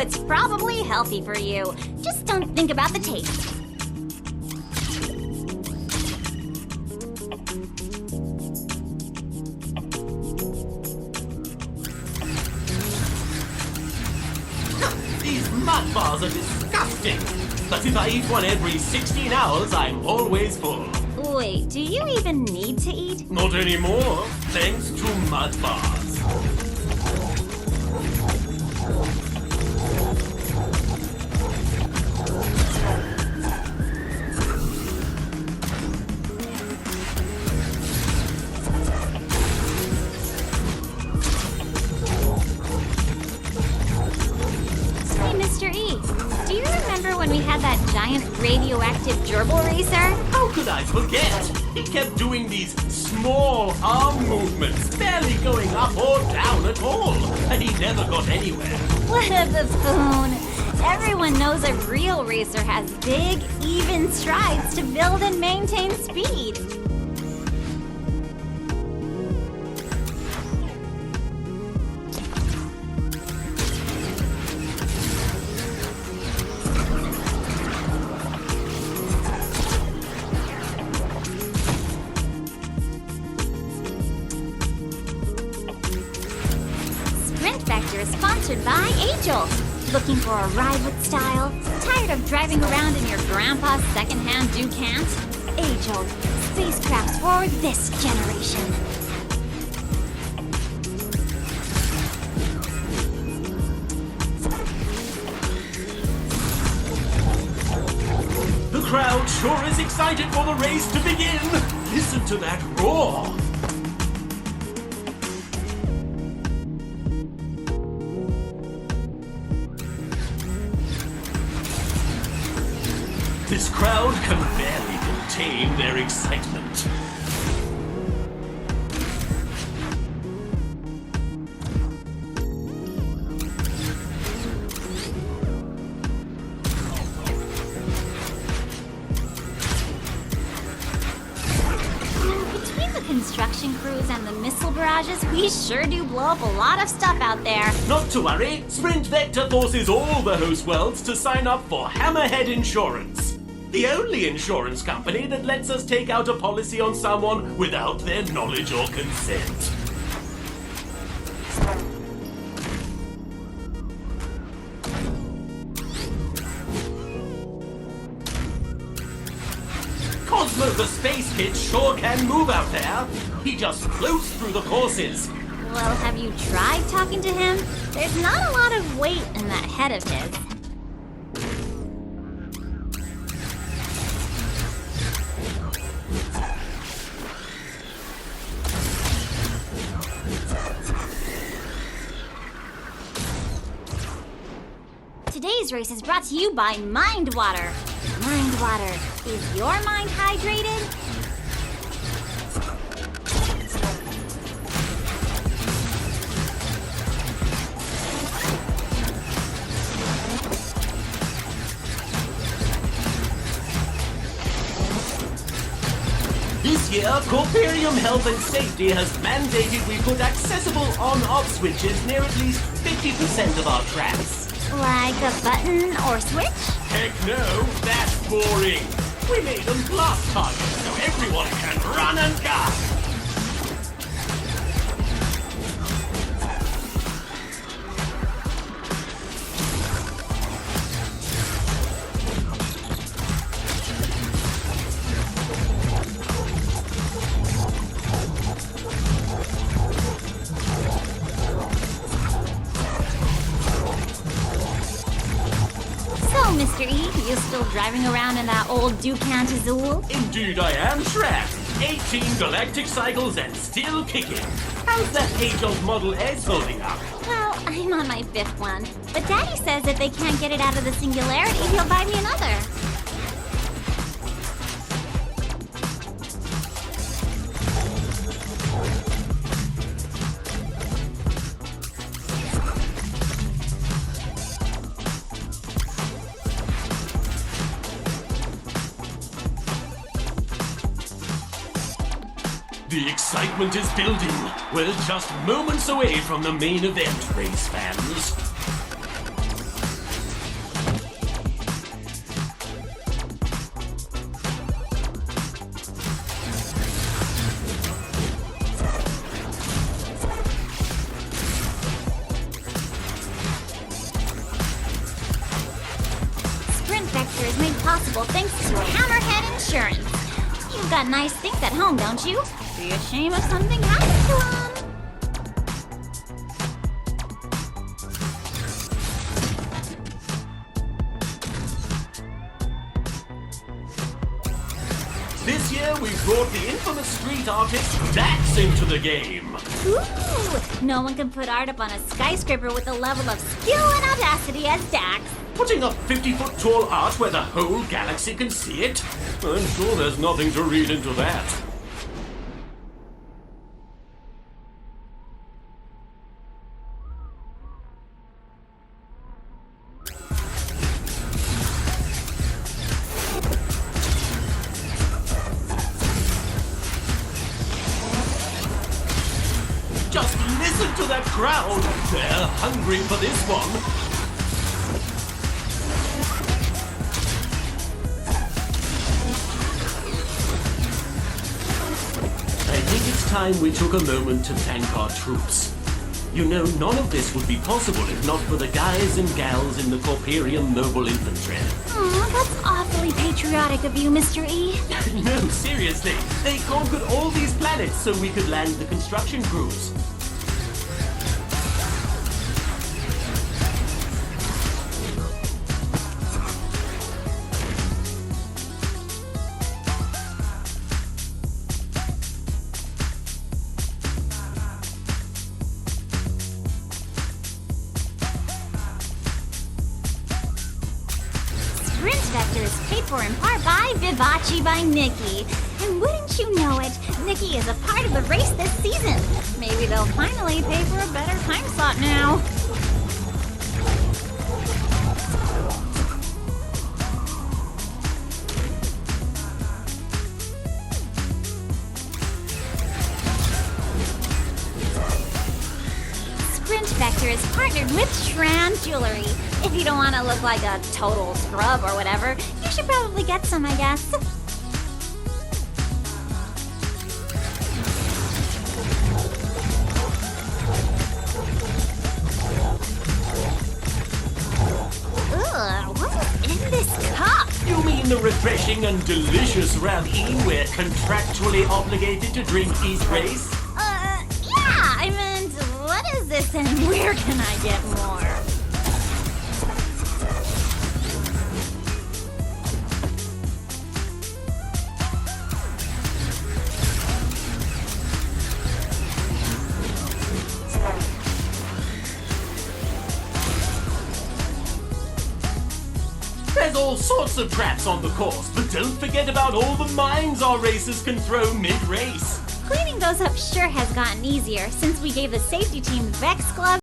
It's probably healthy for you. Just don't think about the taste. These mud bars are disgusting. But if I eat one every 16 hours, I'm always full. Wait, do you even need to eat? Not anymore, thanks to mud bars. Hey, Mr. E, do you remember when we had that giant radioactive gerbil racer? How could I forget? He kept doing these small arm movements, barely going up or down at all, and he never got anywhere. What a buffoon! Everyone knows a real racer has big, even strides to build and maintain speed. Sprint Vector is sponsored by Angel. Looking for a ride with style? Tired of driving around in your grandpa's secondhand Ducant? Angel, spacecrafts for this generation. The crowd sure is excited for the race to begin. Listen to that roar. This crowd can barely contain their excitement. Between the construction crews and the missile barrages, we sure do blow up a lot of stuff out there. Not to worry, Sprint Vector forces all the host worlds to sign up for Hammerhead Insurance. The only insurance company that lets us take out a policy on someone without their knowledge or consent. Cosmo the Space Kid sure can move out there. He just floats through the courses. Well, have you tried talking to him? There's not a lot of weight in that head of his. Today's race is brought to you by Mind Water. Mind Water. Is your mind hydrated? This year, Corperium Health and Safety has mandated we put accessible on-off switches near at least 50% of our tracks. Like a button or switch? Heck no, that's boring. We made them blast targets so everyone can run and gun. Mr. E, you still driving around in that old Ducant Azul? Indeed I am, Shrek. 18 galactic cycles and still kicking. How's that age-old Model S holding up? Well, I'm on my 5th one. But Daddy says if they can't get it out of the singularity, he'll buy me another. The excitement is building. We're just moments away from the main event, race fans. Vector is made possible thanks to Hammerhead Insurance. You've got nice things at home, don't you? Be a shame if something happened to them. This year we brought the infamous street artist Dax into the game. Ooh! No one can put art up on a skyscraper with the level of skill and audacity as Dax. Putting up 50-foot tall art where the whole galaxy can see it? I'm sure there's nothing to read into that. Just listen to that crowd! They're hungry for this one! I think it's time we took a moment to thank our troops. You know, none of this would be possible if not for the guys and gals in the Corporium Noble Infantry. Aw, that's awfully patriotic of you, Mr. E. No, seriously. They conquered all these planets so we could land the construction crews. Sprint Vector is paid for in part by Vivace by Nikki. And wouldn't you know it, Nikki is a part of the race this season. Maybe they'll finally pay for a better time slot now. Sprint Vector is partnered with Shran Jewelry. If you don't want to look like a total scrub or whatever, you should probably get some, I guess. Ugh, what is in this cup? You mean the refreshing and delicious ravine we're contractually obligated to drink each race? Yeah, I meant, what is this and where can I get more? There's all sorts of traps on the course, but don't forget about all the mines our racers can throw mid-race. Cleaning those up sure has gotten easier since we gave the safety team Vex gloves